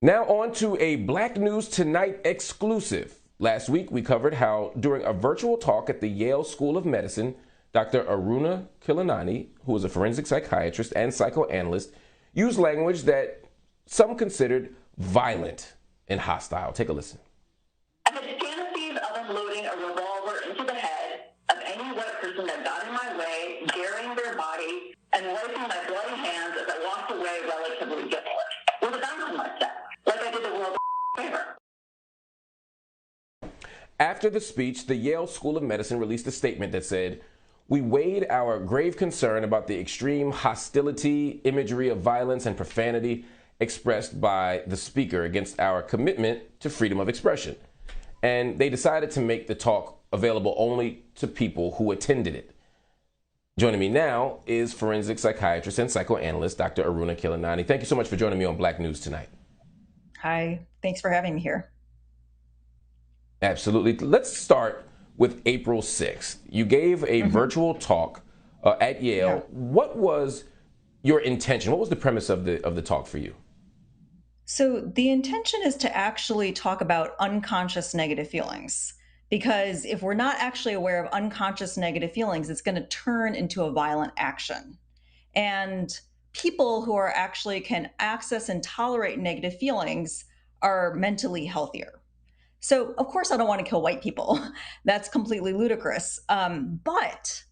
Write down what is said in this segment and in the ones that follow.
Now on to a Black News Tonight exclusive. Last week we covered how during a virtual talk at the Yale School of Medicine, Dr. Aruna Khilanani, who is a forensic psychiatrist and psychoanalyst, used language that some considered violent and hostile. Take a listen. I had fantasies of unloading a revolver into the head of any white person that got in my way, burying their body, and wiping my bloody hands as I walked away relatively guiltless, with a bounce in my step, like I did the world a favor. After the speech, the Yale School of Medicine released a statement that said, "We weighed our grave concern about the extreme hostility, imagery of violence, and profanity expressed by the speaker against our commitment to freedom of expression." And they decided to make the talk available only to people who attended it. Joining me now is forensic psychiatrist and psychoanalyst, Dr. Aruna Khilanani. Thank you so much for joining me on Black News Tonight. Hi, thanks for having me here. Absolutely. Let's start with April 6th. You gave a virtual talk at Yale. Yeah. What was your intention? What was the premise of the talk for you? So the intention is to actually talk about unconscious negative feelings, because if we're not actually aware of unconscious negative feelings, it's going to turn into a violent action. And people who are actually can access and tolerate negative feelings are mentally healthier. So of course, I don't want to kill white people. That's completely ludicrous. But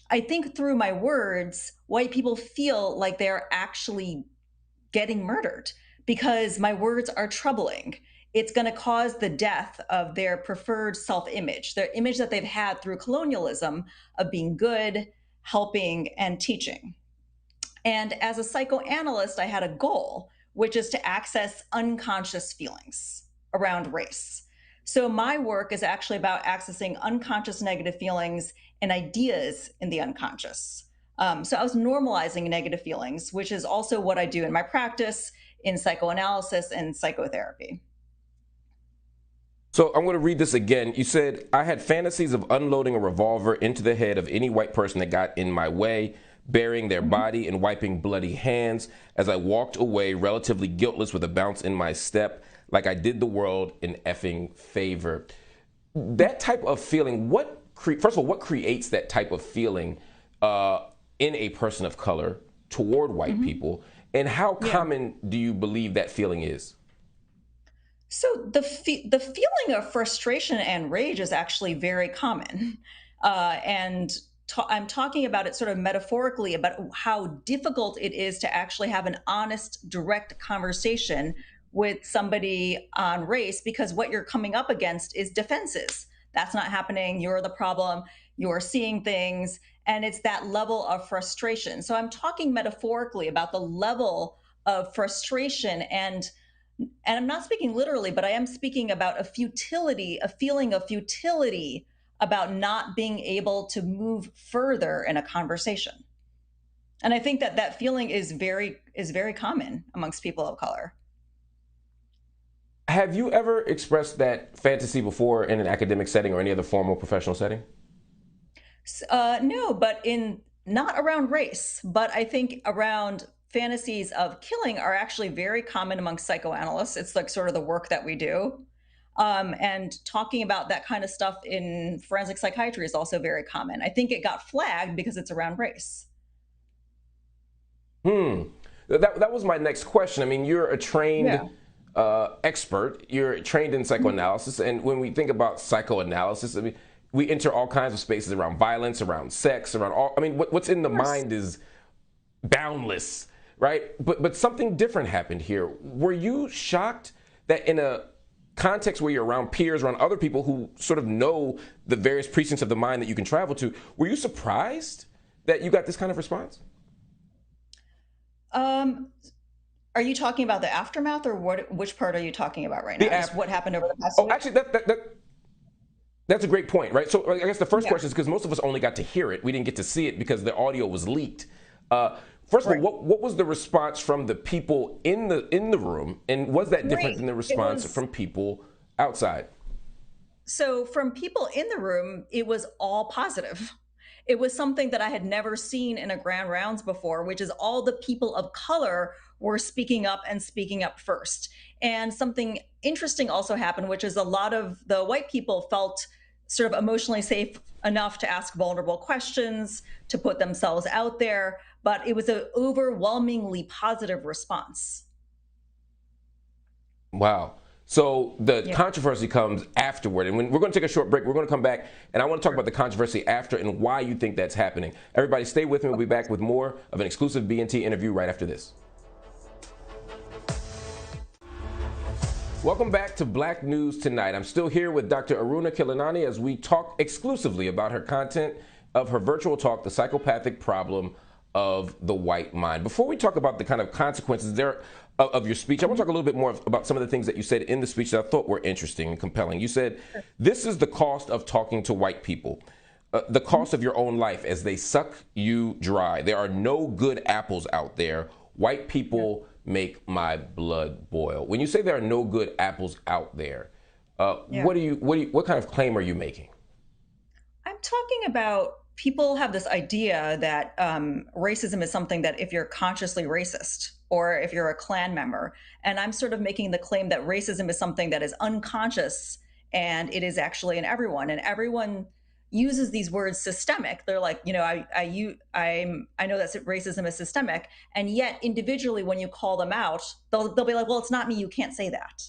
I think through my words, white people feel like they're actually getting murdered because my words are troubling. It's going to cause the death of their preferred self-image, their image that they've had through colonialism of being good, helping, and teaching. And as a psychoanalyst, I had a goal, which is to access unconscious feelings around race. So my work is actually about accessing unconscious negative feelings and ideas in the unconscious. So I was normalizing negative feelings, which is also what I do in my practice in psychoanalysis and psychotherapy. So I'm going to read this again. You said, "I had fantasies of unloading a revolver into the head of any white person that got in my way, burying their body and wiping bloody hands as I walked away relatively guiltless with a bounce in my step, like I did the world an effing favor." That type of feeling, first of all, what creates that type of feeling in a person of color toward white people, and how common do you believe that feeling is? So the feeling of frustration and rage is actually very common, and I'm talking about it sort of metaphorically about how difficult it is to actually have an honest, direct conversation with somebody on race, because what you're coming up against is defenses. That's not happening. You're the problem. You're seeing things. And it's that level of frustration. So I'm talking metaphorically about the level of frustration, and I'm not speaking literally, but I am speaking about a futility, a feeling of futility about not being able to move further in a conversation. And I think that that feeling is very common amongst people of color. Have you ever expressed that fantasy before in an academic setting or any other formal professional setting? No, but in not around race, but I think around fantasies of killing are actually very common among psychoanalysts. It's like sort of the work that we do. And talking about that kind of stuff in forensic psychiatry is also very common. I think it got flagged because it's around race. That was my next question. I mean, you're a trained expert. You're trained in psychoanalysis. And when we think about psychoanalysis, I mean, we enter all kinds of spaces around violence, around sex, around all. I mean, what's in the mind is boundless, right? But something different happened here. Were you shocked that in a context where you're around peers, around other people who sort of know the various precincts of the mind that you can travel to, were you surprised that you got this kind of response? Are you talking about the aftermath, or which part are you talking about right now? Just what happened over the past week? Actually, that's a great point, right? So I guess the first question is, because most of us only got to hear it. We didn't get to see it because the audio was leaked. First of all, what was the response from the people in the room, and was that different than the response from people outside? So from people in the room, it was all positive. It was something that I had never seen in a grand rounds before, which is all the people of color were speaking up and speaking up first. And something interesting also happened, which is a lot of the white people felt sort of emotionally safe enough to ask vulnerable questions, to put themselves out there, but it was an overwhelmingly positive response. Wow. So the Yeah. controversy comes afterward. And when we're going to take a short break, we're going to come back and I want to talk about the controversy after and why you think that's happening. Everybody stay with me. We'll be back with more of an exclusive B&T interview right after this. Welcome back to Black News Tonight. I'm still here with Dr. Aruna Khilanani as we talk exclusively about her content of her virtual talk, The Psychopathic Problem of the White Mind. Before we talk about the kind of consequences there of your speech, I want to talk a little bit more about some of the things that you said in the speech that I thought were interesting and compelling. You said, this is the cost of talking to white people, the cost of your own life as they suck you dry. There are no good apples out there. White people make my blood boil. When you say there are no good apples out there, what kind of claim are you making? I'm talking about people have this idea that racism is something that if you're consciously racist or if you're a Klan member, and I'm sort of making the claim that racism is something that is unconscious and it is actually in everyone, and everyone uses these words systemic. They're like, I know that racism is systemic, and yet individually, when you call them out, they'll be like, well, it's not me. You can't say that.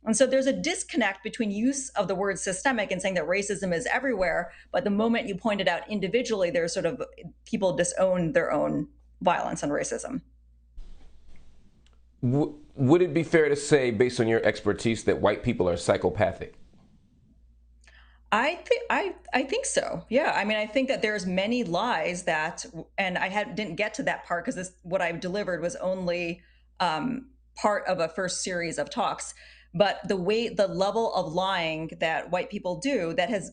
And so there's a disconnect between use of the word systemic and saying that racism is everywhere. But the moment you point it out individually, there's sort of people disown their own violence and racism. Would it be fair to say, based on your expertise, that white people are psychopathic? I think so. Yeah. I mean, I think that there's many lies that, and didn't get to that part because what I delivered was only part of a first series of talks. But the level of lying that white people do that has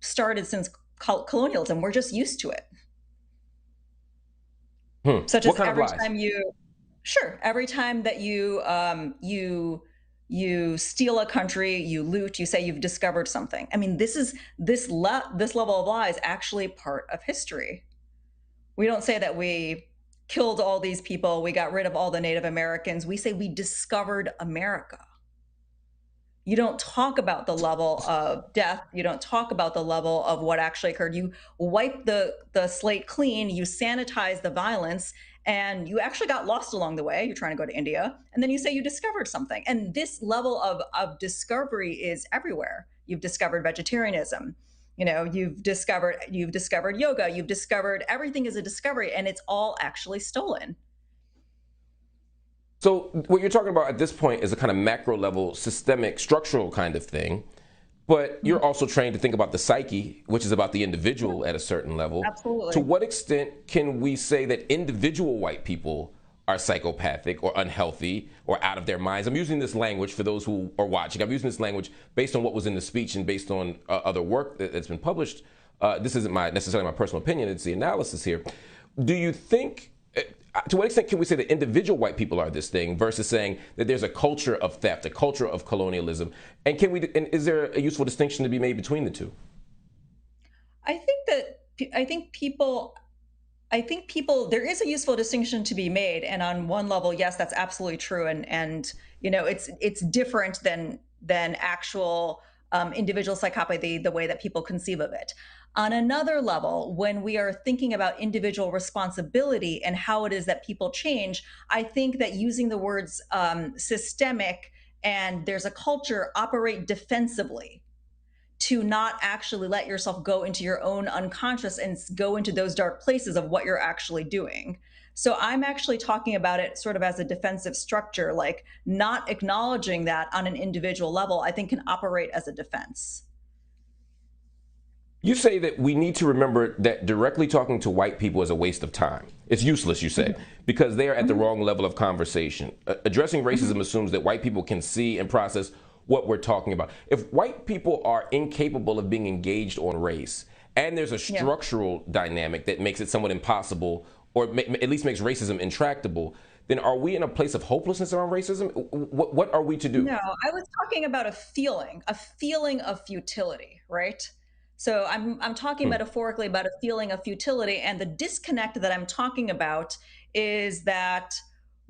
started since colonialism, we're just used to it. Such What as kind of lies? every time that you steal a country, you loot, you say you've discovered something. I mean, this level of lie is actually part of history. We don't say that we killed all these people, we got rid of all the Native Americans. We say we discovered America. You don't talk about the level of death. You don't talk about the level of what actually occurred. You wipe the slate clean, you sanitize the violence, and you actually got lost along the way. You're trying to go to India, and then you say you discovered something. And this level of discovery is everywhere. You've discovered vegetarianism. You've discovered yoga. You've discovered everything is a discovery, and it's all actually stolen. So what you're talking about at this point is a kind of macro level, systemic, structural kind of thing. But you're also trained to think about the psyche, which is about the individual at a certain level. Absolutely. To what extent can we say that individual white people are psychopathic or unhealthy or out of their minds? I'm using this language for those who are watching. I'm using this language based on what was in the speech and based on other work that's been published. This isn't necessarily my personal opinion. It's the analysis here. Do you think, to what extent can we say that individual white people are this thing versus saying that there's a culture of theft, a culture of colonialism? And is there a useful distinction to be made between the two? I think people, there is a useful distinction to be made. And on one level, yes, that's absolutely true. And it's different than actual individual psychopathy, the way that people conceive of it. On another level, when we are thinking about individual responsibility and how it is that people change, I think that using the words systemic and there's a culture operate defensively to not actually let yourself go into your own unconscious and go into those dark places of what you're actually doing. So I'm actually talking about it sort of as a defensive structure, like not acknowledging that on an individual level, I think can operate as a defense. You say that we need to remember that directly talking to white people is a waste of time. It's useless, you say, because they are at the wrong level of conversation. Addressing racism assumes that white people can see and process what we're talking about. If white people are incapable of being engaged on race, and there's a structural dynamic that makes it somewhat impossible, or at least makes racism intractable, then are we in a place of hopelessness around racism? What are we to do? No, I was talking about a feeling of futility, right? So I'm talking metaphorically about a feeling of futility, and the disconnect that I'm talking about is that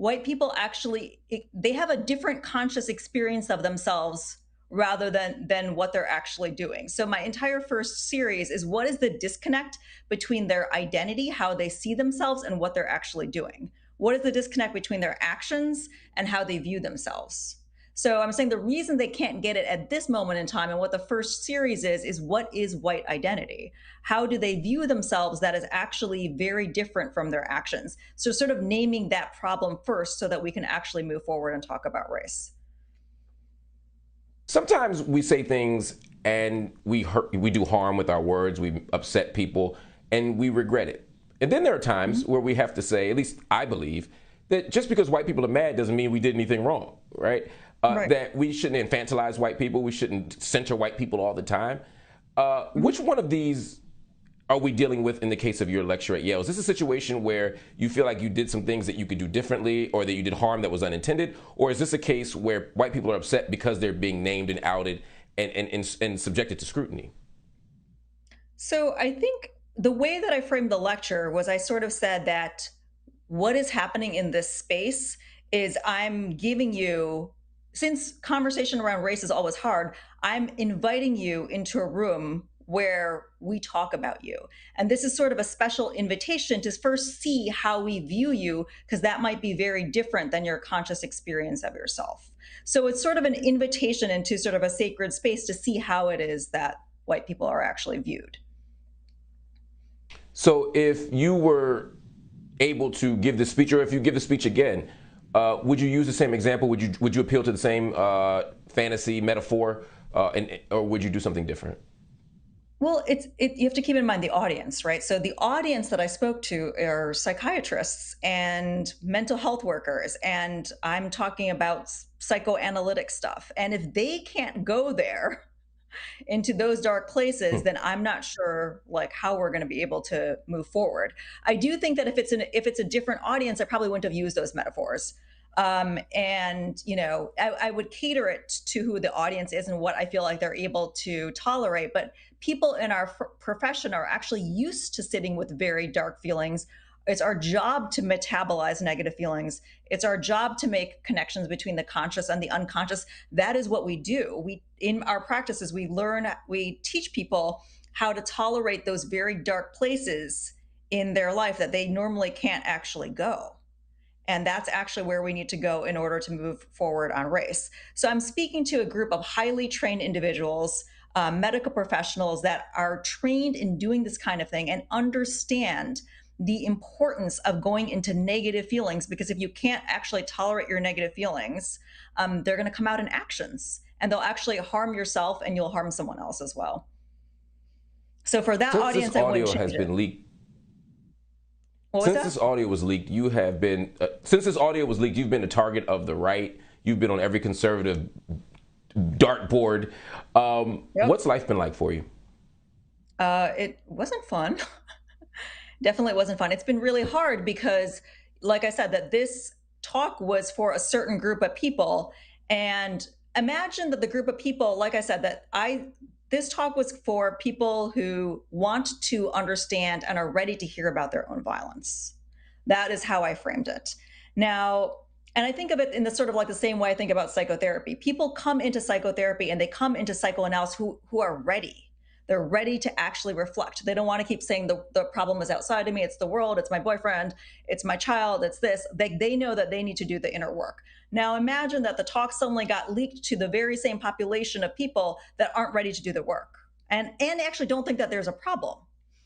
white people actually, they have a different conscious experience of themselves rather than what they're actually doing. So my entire first series is what is the disconnect between their identity, how they see themselves, and what they're actually doing? What is the disconnect between their actions and how they view themselves? So I'm saying the reason they can't get it at this moment in time, and what the first series is what is white identity? How do they view themselves that is actually very different from their actions? So sort of naming that problem first so that we can actually move forward and talk about race. Sometimes we say things and we do harm with our words, we upset people, and we regret it. And then there are times where we have to say, at least I believe, that just because white people are mad doesn't mean we did anything wrong, right? Right. That we shouldn't infantilize white people, we shouldn't center white people all the time. Which one of these are we dealing with in the case of your lecture at Yale? Is this a situation where you feel like you did some things that you could do differently, or that you did harm that was unintended? Or is this a case where white people are upset because they're being named and outed and subjected to scrutiny? So I think the way that I framed the lecture was I sort of said that what is happening in this space is I'm giving you, since conversation around race is always hard, I'm inviting you into a room where we talk about you. And this is sort of a special invitation to first see how we view you, because that might be very different than your conscious experience of yourself. So it's sort of an invitation into sort of a sacred space to see how it is that white people are actually viewed. So if you were able to give the speech, or if you give the speech again, would you use the same example? Would you appeal to the same fantasy metaphor, or would you do something different? Well, you have to keep in mind the audience, right? So the audience that I spoke to are psychiatrists and mental health workers, and I'm talking about psychoanalytic stuff. And if they can't go there into those dark places, then I'm not sure like how we're going to be able to move forward. I do think that if it's a different audience, I probably wouldn't have used those metaphors. And I would cater it to who the audience is and what I feel like they're able to tolerate. But people in our profession are actually used to sitting with very dark feelings. It's our job to metabolize negative feelings. It's our job to make connections between the conscious and the unconscious. That is what we do. In our practices, we teach people how to tolerate those very dark places in their life that they normally can't actually go. And that's actually where we need to go in order to move forward on race. So I'm speaking to a group of highly trained individuals, medical professionals that are trained in doing this kind of thing and understand the importance of going into negative feelings, because if you can't actually tolerate your negative feelings, they're going to come out in actions, and they'll actually harm yourself and you'll harm someone else as well. So for that audience, I wouldn't change it. Leaked. Since this audio was leaked, you've been a target of the right. You've been on every conservative dartboard. Yep. What's life been like for you? It wasn't fun. Definitely wasn't fun. It's been really hard because, like I said, that this talk was for a certain group of people. And imagine that the group of people, like I said, this talk was for people who want to understand and are ready to hear about their own violence. That is how I framed it. Now, and I think of it in the sort of like the same way I think about psychotherapy. People come into psychotherapy and they come into psychoanalysis who are ready. They're ready to actually reflect. They don't want to keep saying the problem is outside of me. It's the world. It's my boyfriend. It's my child. It's this. They know that they need to do the inner work. Now imagine that the talk suddenly got leaked to the very same population of people that aren't ready to do the work and actually don't think that there's a problem.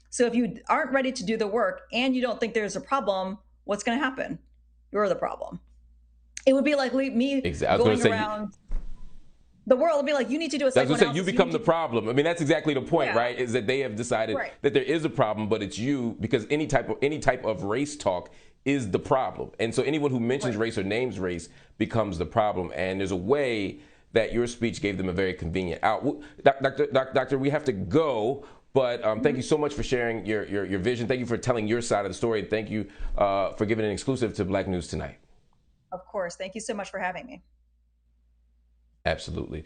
So if you aren't ready to do the work and you don't think there's a problem, what's going to happen? You're the problem. It would be like me going around the world and be like, you need to do a psychoanalysis. You become the problem. I mean, that's exactly the point, right? Is that they have decided that there is a problem, but it's you, because any type of race talk is the problem. And so anyone who mentions race or names race becomes the problem. And there's a way that your speech gave them a very convenient out. Doctor, we have to go, but thank you so much for sharing your vision. Thank you for telling your side of the story. Thank you for giving an exclusive to Black News Tonight. Of course. Thank you so much for having me. Absolutely.